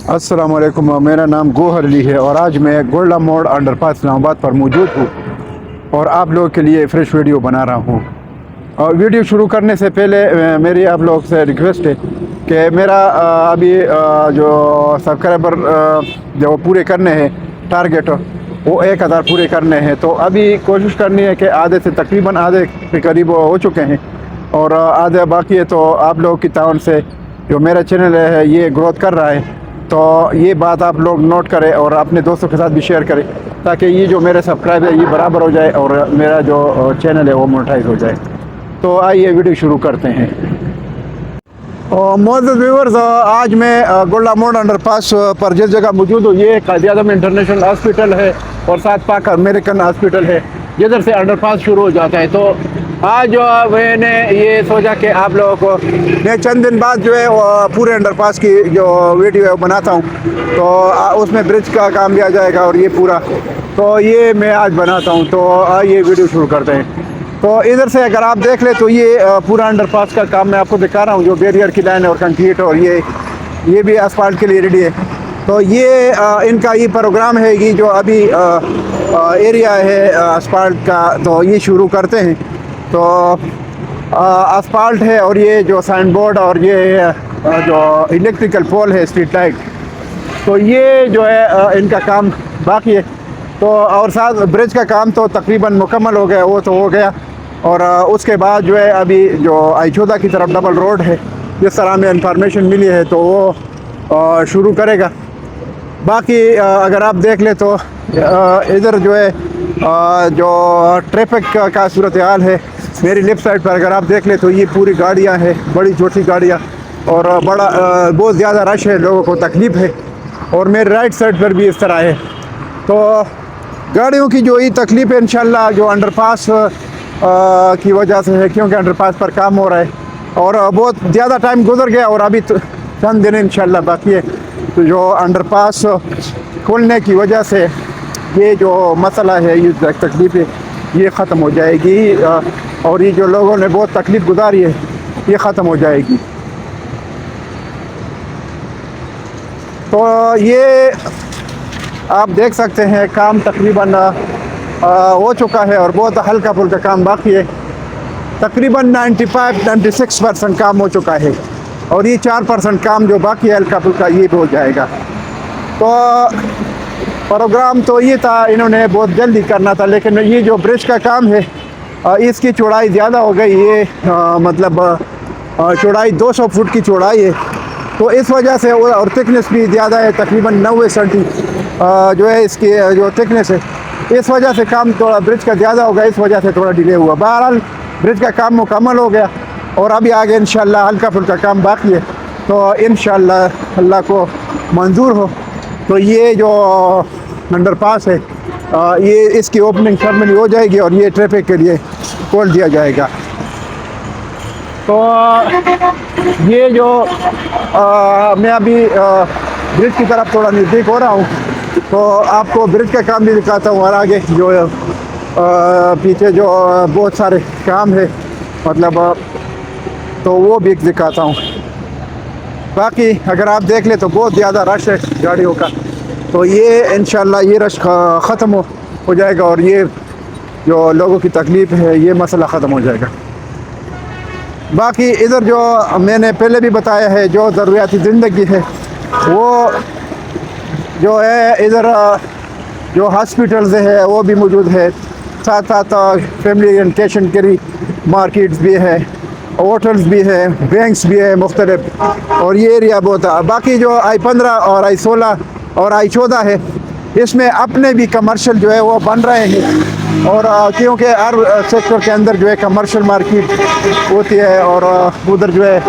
अस्सलाम वालेकुम। मेरा नाम गोहर अली है और आज मैं गोल्डा मोड़ अंडरपास इस्लामाबाद पर मौजूद हूँ और आप लोगों के लिए फ्रेश वीडियो बना रहा हूँ। और वीडियो शुरू करने से पहले मेरी आप लोग से रिक्वेस्ट है कि मेरा अभी जो सब्सक्राइबर जो पूरे करने हैं टारगेट, वो 1000 पूरे करने हैं। तो अभी कोशिश करनी है कि आधे से तकरीबन आधे के करीब हो चुके हैं और आधे बाकी है। तो आप लोगों की ताउन से जो मेरा चैनल है ये ग्रोथ कर रहा है, तो ये बात आप लोग नोट करें और अपने दोस्तों के साथ भी शेयर करें ताकि ये जो मेरे सब्सक्राइब है ये बराबर हो जाए और मेरा जो चैनल है वो मोनेटाइज हो जाए। तो आइए वीडियो शुरू करते हैं। मोअज़्ज़िज़ व्यूअर्स, आज मैं गोल्डा मोड़ अंडरपास पर जिस जगह मौजूद हूँ ये कायद-ए-आज़म इंटरनेशनल हॉस्पिटल है और साथ पाक अमेरिकन हॉस्पिटल है जिधर से अंडरपास शुरू हो जाता है। तो आज मैंने ये सोचा कि आप लोगों को मैं चंद दिन बाद जो है पूरे अंडरपास की जो वीडियो है बनाता हूँ, तो उसमें ब्रिज का काम भी आ जाएगा और ये पूरा, तो ये मैं आज बनाता हूँ। तो ये वीडियो शुरू करते हैं। तो इधर से अगर आप देख ले तो ये पूरा अंडरपास का काम मैं आपको दिखा रहा हूँ, जो बैरियर की लाइन और कंक्रीट और ये भी असफाल्ट के लिए रेडी है। तो ये इनका ये प्रोग्राम है कि जो अभी एरिया है असफाल्ट का, तो ये शुरू करते हैं। तो असफाल्ट है और ये जो साइन बोर्ड और ये जो इलेक्ट्रिकल पोल है स्ट्रीट लाइट, तो ये जो है इनका काम बाकी है। तो और साथ ब्रिज का काम तो तकरीबन मुकम्मल हो गया, वो तो हो गया। और उसके बाद जो है अभी जो आई-14 की तरफ डबल रोड है, जिस तरह हमें इंफॉर्मेशन मिली है तो वो शुरू करेगा। बाकी अगर आप देख ले तो इधर जो है जो ट्रैफिक का सूरत हाल है, मेरी लेफ़्ट साइड पर अगर आप देख ले तो ये पूरी गाड़ियां हैं, बड़ी छोटी गाड़ियां, और बहुत ज़्यादा रश है, लोगों को तकलीफ़ है। और मेरे राइट साइड पर भी इस तरह है। तो गाड़ियों की जो ये तकलीफ़ है इंशाल्लाह जो अंडरपास की वजह से है, क्योंकि अंडरपास पर काम हो रहा है और बहुत ज़्यादा टाइम गुजर गया और अभी तो चंद दिन इंशाल्लाह बाकी है। तो जो अंडरपास खोलने की वजह से ये जो मसला है, ये तकलीफ़ है, ये ख़त्म हो जाएगी और ये जो लोगों ने बहुत तकलीफ़ गुजारी है ये ख़त्म हो जाएगी। तो ये आप देख सकते हैं काम तकरीबन हो चुका है और बहुत हल्का फुल्का काम बाकी है। तकरीबन 95-96% काम हो चुका है और ये 4% काम जो बाकी है हल्का फुल्का, ये भी हो जाएगा। तो प्रोग्राम तो ये था, इन्होंने बहुत जल्दी करना था, लेकिन ये जो ब्रिज का काम है इसकी चौड़ाई ज़्यादा हो गई। ये मतलब चौड़ाई 200 फुट की चौड़ाई है, तो इस वजह से और थिकनेस भी ज़्यादा है, तकरीबन 90 सेंटी जो है इसकी जो थिकनेस है। इस वजह से काम थोड़ा ब्रिज का ज़्यादा हो गया, इस वजह से थोड़ा डिले हुआ। बहरहाल ब्रिज का काम मुकम्मल हो गया और अभी आगे इंशाल्लाह हल्का फुल्का काम बाकी है। तो इंशाल्लाह अल्लाह को मंजूर हो तो ये जो अंडरपास है ये इसकी ओपनिंग सेरेमनी हो जाएगी और ये ट्रैफिक के लिए खोल दिया जाएगा। तो ये जो मैं अभी ब्रिज की तरफ थोड़ा नज़दीक हो रहा हूँ, तो आपको ब्रिज का काम भी दिखाता हूँ और आगे जो पीछे जो बहुत सारे काम है मतलब, तो वो भी दिखाता हूँ। बाकी अगर आप देख ले तो बहुत ज़्यादा रश है गाड़ियों का, तो ये इंशाल्लाह ये रश ख़त्म हो जाएगा और ये जो लोगों की तकलीफ़ है ये मसला ख़त्म हो जाएगा। बाकी इधर जो मैंने पहले भी बताया है, जो ज़रूरियाती ज़िंदगी है वो जो है इधर जो हॉस्पिटल्स है वो भी मौजूद है, साथ साथ फैमिली ओरिएंटेशन के मार्केट्स भी है, होटल्स भी है, बैंक्स भी है मुख्तलिफ, और ये एरिया बहुत है। बाकी जो I-15 और I-16 और I-14 है, इसमें अपने भी कमर्शियल जो है वो बन रहे हैं और क्योंकि हर सेक्टर के अंदर जो है कमर्शियल मार्केट होती है और उधर जो है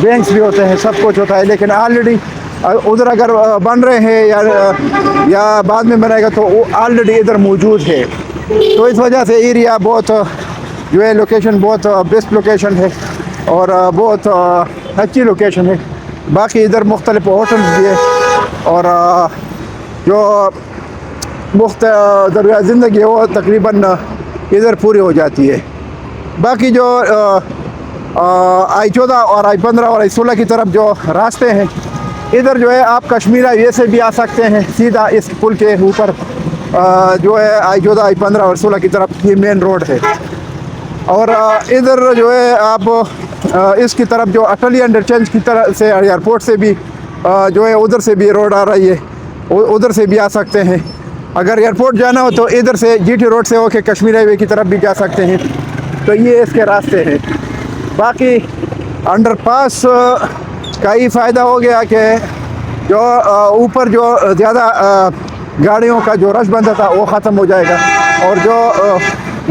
बैंक्स भी होते हैं, सब कुछ होता है। लेकिन ऑलरेडी उधर अगर बन रहे हैं या बाद में बनेगा तो वो ऑलरेडी इधर मौजूद है। तो इस वजह से एरिया बहुत जो है लोकेशन बहुत बेस्ट लोकेशन है और बहुत अच्छी लोकेशन है। बाकी इधर मुख्तलिफ होटल्स भी है और जो ज़रूरियात ज़िंदगी है वो तकरीबन इधर पूरी हो जाती है। बाकी जो I-14 और I-15 और I-16 की तरफ जो रास्ते हैं इधर जो है आप कश्मीर हाईवे से भी आ सकते हैं सीधा इस पुल के ऊपर, जो है I14 I15 और 16 की तरफ ये मेन रोड है। और इधर जो है आप इसकी तरफ जो अटली इंटरचेंज की तरफ से एयरपोर्ट से भी जो है उधर से भी रोड आ रही है, उधर से भी आ सकते हैं। अगर एयरपोर्ट जाना हो तो इधर से GT रोड से होके कश्मीर हाईवे की तरफ भी जा सकते हैं। तो ये इसके रास्ते हैं। बाकी अंडरपास का ही फ़ायदा हो गया कि जो ऊपर जो ज़्यादा गाड़ियों का जो रश बनता था वो ख़त्म हो जाएगा और जो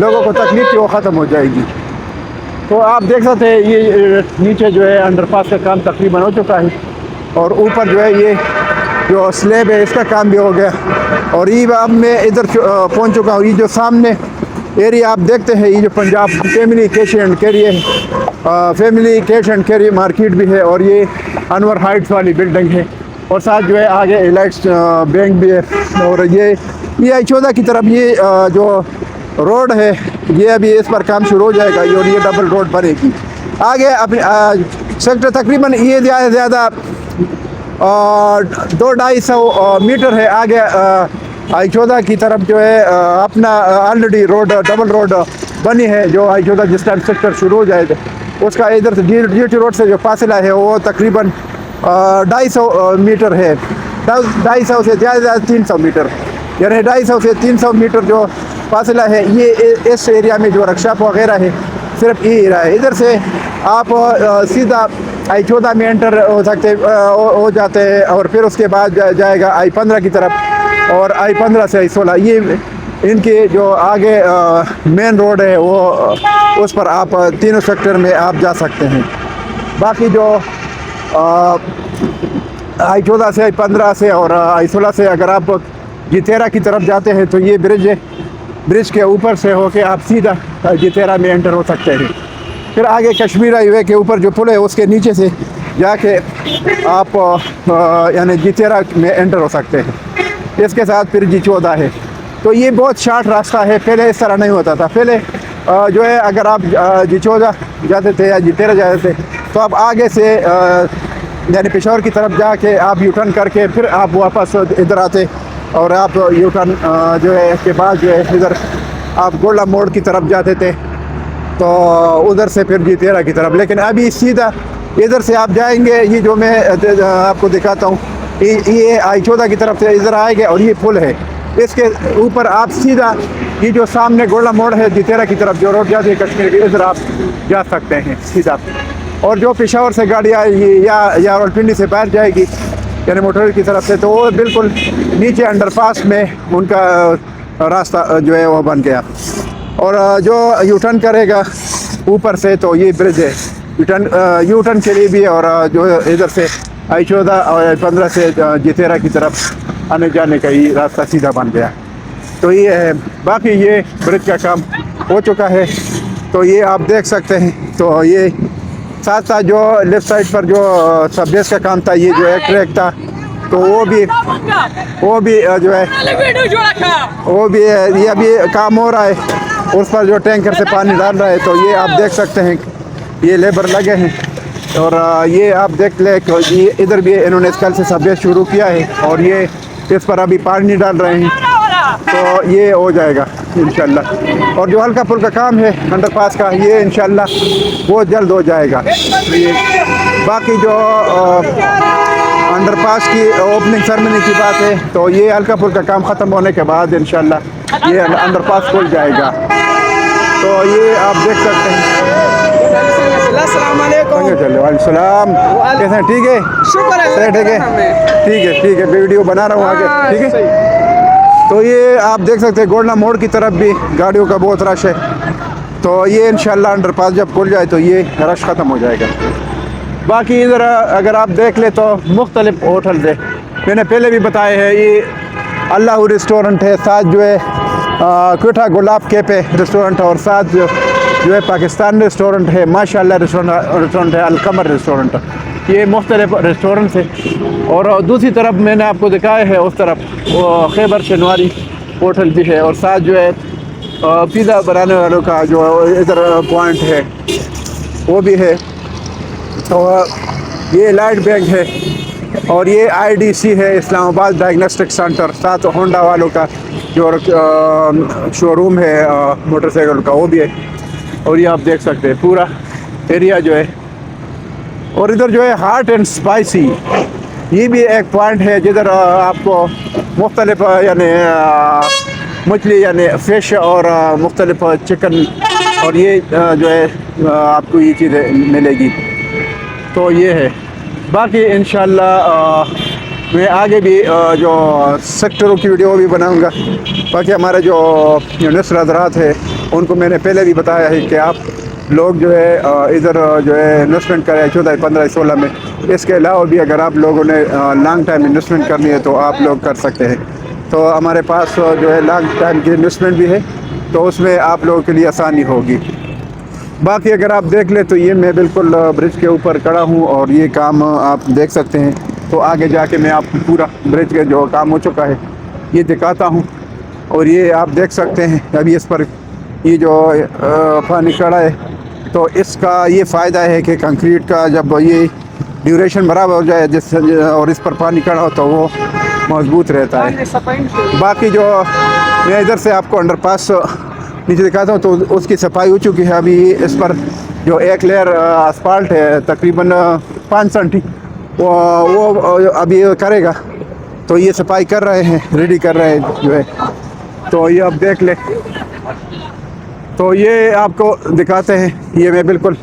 लोगों को तकलीफ थी वो ख़त्म हो जाएगी। तो आप देख सकते हैं ये नीचे जो है अंडरपास का काम तकरीबन हो चुका है और ऊपर जो है ये जो स्लैब है इसका काम भी हो गया। और ये अब मैं इधर पहुंच चुका हूँ। ये जो सामने एरिया आप देखते हैं ये जो Punjab family cash and carry है, family cash and carry market भी है और ये अनवर हाइट्स वाली बिल्डिंग है और साथ जो है आगे एलाइट्स बैंक भी है। और ये I14 की तरफ ये जो रोड है ये अभी इस पर काम शुरू हो जाएगा और ये डबल रोड बनेगी आगे अपने सेक्टर तकरीबन ये ज़्यादा 200-250 मीटर है आगे I14 की तरफ जो है अपना ऑलरेडी रोड डबल रोड बनी है। जो I14 जिस टाइम सेक्टर शुरू हो जाए उसका इधर से GT रोड से जो फासला है वो तकरीबन 250 मीटर है, 250 से ज़्यादा 300 मीटर, यानी 250 से 300 मीटर जो फासला है। ये इस एरिया में जो वर्कशॉप वगैरह है सिर्फ ये एरिया है। इधर से आप सीधा I14 में एंटर हो सकते हो जाते हैं और फिर उसके बाद जाएगा I15 की तरफ और I15 से I16 ये इनके जो आगे मेन रोड है वो उस पर आप तीनों सेक्टर में आप जा सकते हैं। बाकी जो I14 से I15 से और I16 से अगर आप G13 की तरफ जाते हैं तो ये ब्रिज है, ब्रिज के ऊपर से होके आप सीधा G13 में एंटर हो सकते हैं। फिर आगे कश्मीर हाईवे के ऊपर जो पुल है उसके नीचे से जाके आप यानी G13 में एंटर हो सकते हैं। इसके साथ फिर G14 है। तो ये बहुत शार्ट रास्ता है, पहले इस तरह नहीं होता था। पहले जो है अगर आप G14 जाते थे या G13 जाते थे तो आप आगे से यानी पेशावर की तरफ जाके आप यू टर्न करके फिर आप वापस इधर आते और आप यू टर्न जो है के बाद जो है इधर आप गोला मोड़ की तरफ जाते थे तो उधर से फिर G13 की तरफ। लेकिन अभी सीधा इधर से आप जाएंगे, ये जो मैं आपको दिखाता हूँ ये I14 की तरफ से इधर आएंगे और ये पुल है, इसके ऊपर आप सीधा ये जो सामने गोला मोड़ है G13 की तरफ जो रोड जाती है कश्मीर की, इधर आप जा सकते हैं सीधा। और जो पेशावर से गाड़ी आएगी या रावलपिंडी से बाहर जाएगी यानी मोटर की तरफ से तो वो बिल्कुल नीचे अंडरपास में उनका रास्ता जो है वो बन गया। और जो यू टर्न करेगा ऊपर से तो ये ब्रिज है यू टर्न के लिए भी और जो इधर से I14 और I15 से G13 की तरफ आने जाने का ही रास्ता सीधा बन गया। तो ये है। बाकी ये ब्रिज का काम हो चुका है तो ये आप देख सकते हैं। तो ये साथ साथ जो लेफ्ट साइड पर जो सब बेस का काम था, ये जो एक ट्रैक था तो वो भी जो है वो भी ये अभी काम हो रहा है, उस पर जो टैंकर से पानी डाल रहा है। तो ये आप देख सकते हैं ये लेबर लगे हैं और ये आप देख ले ये इधर भी इन्होंने कल से सब बेस शुरू किया है और ये इस पर अभी पानी डाल रहे हैं तो ये हो जाएगा इंशाल्लाह। और जो हल्का फुल्का काम है अंडरपास का ये इंशाल्लाह बहुत जल्द हो जाएगा। ये बाकी जो अंडरपास की ओपनिंग सेरेमनी की बात है तो ये हल्का फुल्का काम ख़त्म होने के बाद इंशाल्लाह ये अंडरपास खुल जाएगा। तो ये आप देख सकते हैं। सलाम, कैसे हैं? ठीक है, शुक्र है, ठीक है वीडियो बना रहा हूँ आगे। ठीक है, तो ये आप देख सकते हैं गोलना मोड़ की तरफ भी गाड़ियों का बहुत रश है। तो ये इंशाल्लाह अंडरपास जब खुल जाए तो ये रश ख़त्म हो जाएगा। बाकी इधर अगर आप देख ले तो मुख्तलिफ होटल है, मैंने पहले भी बताए हैं। ये अल्लाह रेस्टोरेंट है, साथ जो है क्विठा गुलाब कैफे रेस्टोरेंट और साथ जो है पाकिस्तान रेस्टोरेंट है, माशाल्लाह रेस्टोरेंट है, अलकमर रेस्टोरेंट। ये मुख्तलिफ रेस्टोरेंट है। और दूसरी तरफ मैंने आपको दिखाया है उस तरफ वो खैबर शनवारी होटल भी है और साथ जो है पिज़्ज़ा बनाने वालों का जो इधर पॉइंट है वो भी है। तो ये लाइट बैंक है, और ये IDC है, इस्लामाबाद डायग्नोस्टिक सेंटर, साथ होंडा वालों का जो शोरूम है मोटरसाइकिल का वो भी है। और ये आप देख सकते हैं पूरा एरिया जो है। और इधर जो है हॉट एंड स्पाइसी, ये भी एक पॉइंट है जिधर आपको मुख्तलिफ यानी मछली यानी फ़िश और मुख्तलिफ चिकन और ये जो है आपको ये चीज़ें मिलेगी। तो ये है। बाकी इंशाल्लाह मैं आगे भी जो सेक्टरों की वीडियो भी बनाऊंगा। बाकी हमारे जो नस्ल हज़रात है उनको मैंने पहले भी बताया है कि आप लोग जो है इधर जो है इन्वेस्टमेंट करें 14, 15, 16 में। इसके अलावा भी अगर आप लोगों ने लॉन्ग टाइम इन्वेस्टमेंट करनी है तो आप लोग कर सकते हैं। तो हमारे पास जो है लॉन्ग टाइम की इन्वेस्टमेंट भी है, तो उसमें आप लोगों के लिए आसानी होगी। बाकी अगर आप देख ले तो ये मैं बिल्कुल ब्रिज के ऊपर खड़ा हूँ और ये काम आप देख सकते हैं। तो आगे जाके मैं आपको पूरा ब्रिज के जो काम हो चुका है ये दिखाता हूँ। और ये आप देख सकते हैं अभी इस पर ये जो पानी खड़ा है, तो इसका ये फ़ायदा है कि कंक्रीट का जब ये ड्यूरेशन बराबर हो जाए जिस और इस पर पानी खड़ा हो तो वो मजबूत रहता है। बाकी जो मैं इधर से आपको अंडरपास नीचे दिखाता हूँ तो उसकी सफाई हो चुकी है। अभी इस पर जो एक लेयर asphalt है तकरीबन 5 सेंटी वो अभी करेगा। तो ये सफाई कर रहे हैं, रेडी कर रहे हैं जो है। तो ये आप देख ले। तो ये आपको दिखाते हैं, ये मैं बिल्कुल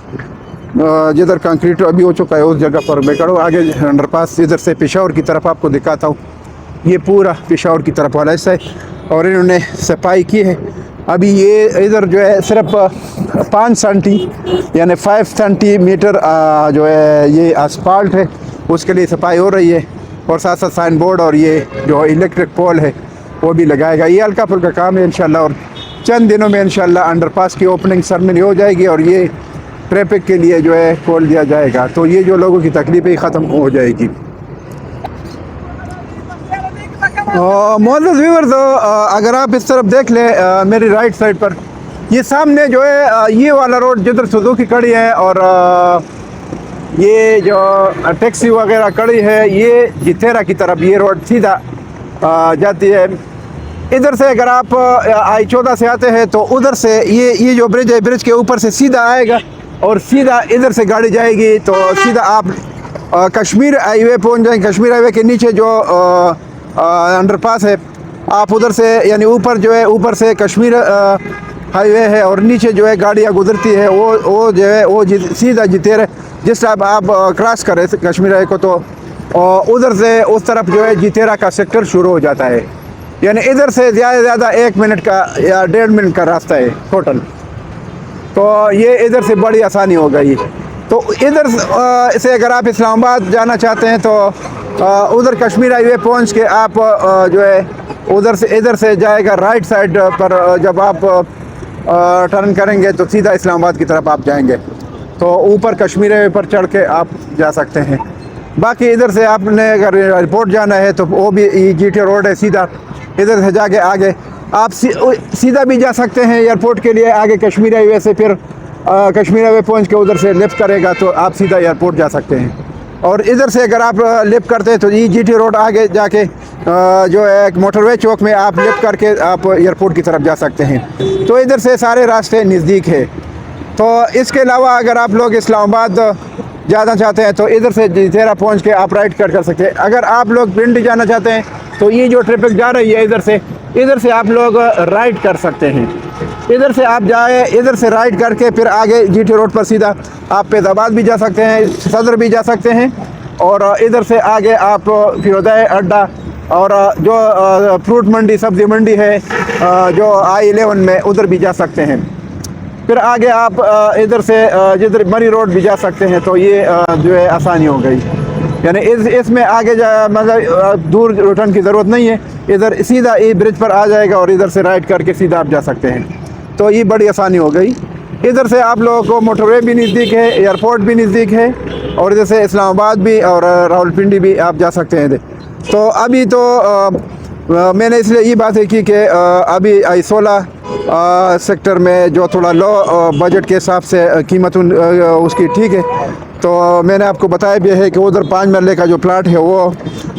जिधर कंक्रीट अभी हो चुका है उस जगह पर मैं खड़ा हूँ। आगे अंडरपास इधर से पेशावर की तरफ आपको दिखाता हूँ। ये पूरा पेशावर की तरफ वाला हिस्सा है और इन्होंने सफाई की है। अभी ये इधर जो है सिर्फ 5 सेंटी यानी 5 सेंटीमीटर जो है ये asphalt है, उसके लिए सफाई हो रही है। और साथ साथ साइन बोर्ड और ये जो इलेक्ट्रिक पोल है वो भी लगाएगा। ये हल्का फुल्का काम है इंशाल्लाह। और चंद दिनों में इंशाल्लाह अंडरपास की ओपनिंग सेरेमनी हो जाएगी और ये ट्रैफिक के लिए जो है खोल दिया जाएगा। तो ये जो लोगों की तकलीफें ख़त्म हो जाएगी। मोअज़्ज़िज़ व्यूअर्स, अगर आप इस तरफ देख लें मेरी राइट साइड पर, ये सामने जो है ये वाला रोड जिधर सुजुकी खड़ी है और ये जो टैक्सी वगैरह खड़ी है ये जितेरा की तरफ ये रोड सीधा जाती है। इधर से अगर आप I-14 से आते हैं तो उधर से ये जो ब्रिज है, ब्रिज के ऊपर से सीधा आएगा और सीधा इधर से गाड़ी जाएगी तो सीधा आप कश्मीर हाईवे पहुंच जाएंगे। कश्मीर हाईवे के नीचे जो अंडरपास है आप उधर से यानी ऊपर जो है ऊपर से कश्मीर हाईवे है और नीचे जो है गाड़ियाँ गुजरती है वो जो है वो सीधा जितेरा जिस टाइम आप क्रॉस करें कश्मीर हाईवे को तो उधर से उस तरफ जो है जितेरा का सेक्टर शुरू हो जाता है। यानी इधर से ज़्यादा 1 मिनट का या 1.5 मिनट का रास्ता है टोटल। तो ये इधर से बड़ी आसानी हो गई। तो इधर से अगर आप इस्लामाबाद जाना चाहते हैं तो उधर कश्मीर हाईवे पहुंच के आप जो है इधर से जाएगा राइट साइड पर। जब आप टर्न करेंगे तो सीधा इस्लामाबाद की तरफ आप जाएंगे। तो ऊपर कश्मीर हाईवे पर चढ़ के आप जा सकते हैं। बाकी इधर से आपने अगर एयरपोर्ट जाना है तो वो भी GT रोड है, सीधा इधर से जाके आगे आप सीधा भी जा सकते हैं एयरपोर्ट के लिए। आगे कश्मीर हाईवे से फिर कश्मीर हाईवे पहुंच के उधर से लेफ़्ट करेगा तो आप सीधा एयरपोर्ट जा सकते हैं। और इधर से अगर आप लेफ़्ट करते हैं तो ये GT रोड आगे जाके जो है एक मोटरवे चौक में आप लेफ़्ट करके आप एयरपोर्ट की तरफ जा सकते हैं। तो इधर से सारे रास्ते नज़दीक है। तो इसके अलावा अगर आप लोग इस्लामाबाद जाना चाहते हैं तो इधर से जितेरा पहुंच के आप राइट कर सकते हैं। अगर आप लोग पिंडी जाना चाहते हैं तो ये जो ट्रैफिक जा रही है इधर से आप लोग राइट कर सकते हैं। इधर से आप जाए, इधर से राइट करके फिर आगे GT रोड पर सीधा आप फैज़ाबाद भी जा सकते हैं, सदर भी जा सकते हैं। और इधर से आगे आप फिरोज़ाबाद अड्डा और जो फ्रूट मंडी सब्ज़ी मंडी है जो I-11 में उधर भी जा सकते हैं। फिर आगे आप इधर से जिधर मरी रोड भी जा सकते हैं। तो ये जो है आसानी हो गई। यानी इसमें आगे मतलब दूर रिटर्न की ज़रूरत नहीं है, इधर सीधा ये ब्रिज पर आ जाएगा और इधर से राइट करके सीधा आप जा सकते हैं। तो ये बड़ी आसानी हो गई। इधर से आप लोगों को मोटरवे भी नज़दीक है, एयरपोर्ट भी नज़दीक है और इधर से इस्लामाबाद भी और रावलपिंडी भी आप जा सकते हैं। तो अभी तो मैंने इसलिए ये बात की कि अभी I-16 सेक्टर में जो थोड़ा लो बजट के हिसाब से कीमत उसकी ठीक है। तो मैंने आपको बताया भी है कि उधर 5 मरले का जो प्लाट है वो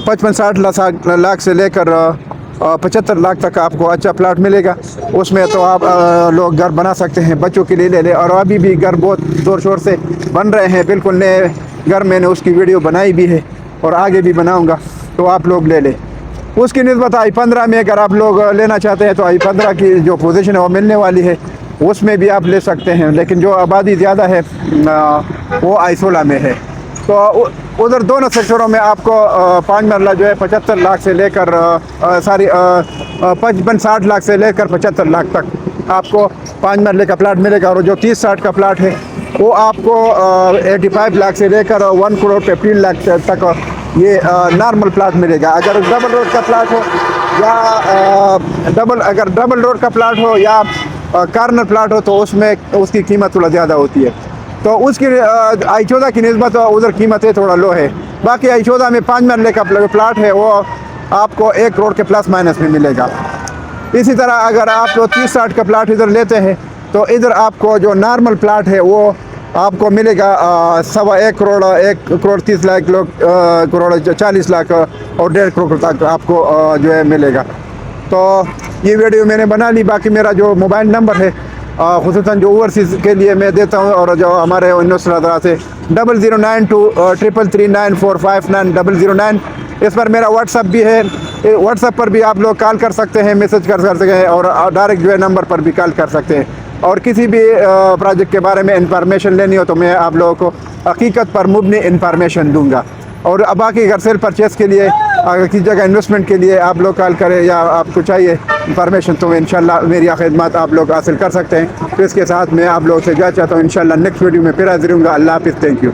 55-60 लाख से लेकर 75 लाख तक आपको अच्छा प्लाट मिलेगा। उसमें तो आप लोग घर बना सकते हैं, बच्चों के लिए ले लें। और अभी भी घर बहुत ज़ोर शोर से बन रहे हैं, बिल्कुल नए घर। मैंने उसकी वीडियो बनाई भी है और आगे भी बनाऊंगा, तो आप लोग ले लें। उसकी निस्बत I-15 में अगर आप लोग लेना चाहते हैं तो I-15 की जो पोजीशन है वो मिलने वाली है, उसमें भी आप ले सकते हैं। लेकिन जो आबादी ज़्यादा है वो I-16 में है। तो उधर दोनों सेक्टरों में आपको 5 मरला जो है 75 लाख से लेकर 55-60 लाख से लेकर 75 लाख तक आपको 5 मरले का प्लाट मिलेगा। और जो 30-60 का प्लाट है वो आपको 85 लाख से लेकर 1 करोड़ 15 लाख तक ये नॉर्मल प्लाट मिलेगा। अगर डबल रोड का प्लाट हो या अगर डबल रोड का प्लाट हो या कार्नर प्लाट हो तो उसमें उसकी कीमत थोड़ा ज़्यादा होती है। तो उसकी I-14 की निस्बत उधर कीमतें थोड़ा लो है। बाकी I-14 में 5 मरले का प्लाट है वो आपको 1 करोड़ के प्लस माइनस में मिलेगा। इसी तरह अगर आप 30-60 का प्लाट इधर लेते हैं तो इधर आपको जो नॉर्मल प्लाट है वो आपको मिलेगा 1.25 करोड़ 1 करोड़ 30 लाख लोग करोड़ 40 लाख और 1.5 करोड़ तक आपको जो है मिलेगा। तो ये वीडियो मैंने बना ली। बाकी मेरा जो मोबाइल नंबर है ख़ुसूसन जो ओवरसीज़ के लिए मैं देता हूँ और जो हमारे इन्वेस्टर हज़रात से 0092339459 इस पर मेरा व्हाट्सअप भी है। व्हाट्सअप पर भी आप लोग कॉल कर सकते हैं, मैसेज कर सकते हैं और डायरेक्ट जो है नंबर पर भी कॉल कर सकते हैं। और किसी भी प्रोजेक्ट के बारे में इंफॉर्मेशन लेनी हो तो मैं आप लोगों को हकीकत पर मुबनी इंफॉर्मेशन दूंगा। और अब बाकी घर सेल परचेज़ के लिए अगर किसी जगह इन्वेस्टमेंट के लिए आप लोग कॉल करें या आपको चाहिए इंफॉर्मेशन तो इंशाल्लाह मेरी खिदमत आप लोग हासिल कर सकते हैं। तो इसके साथ मैं आप लोगों से क्या चाहता हूँ, इंशाल्लाह नेक्स्ट वीडियो में फिर हाजिर होऊंगा। अल्लाह हाफिज़, थैंक यू।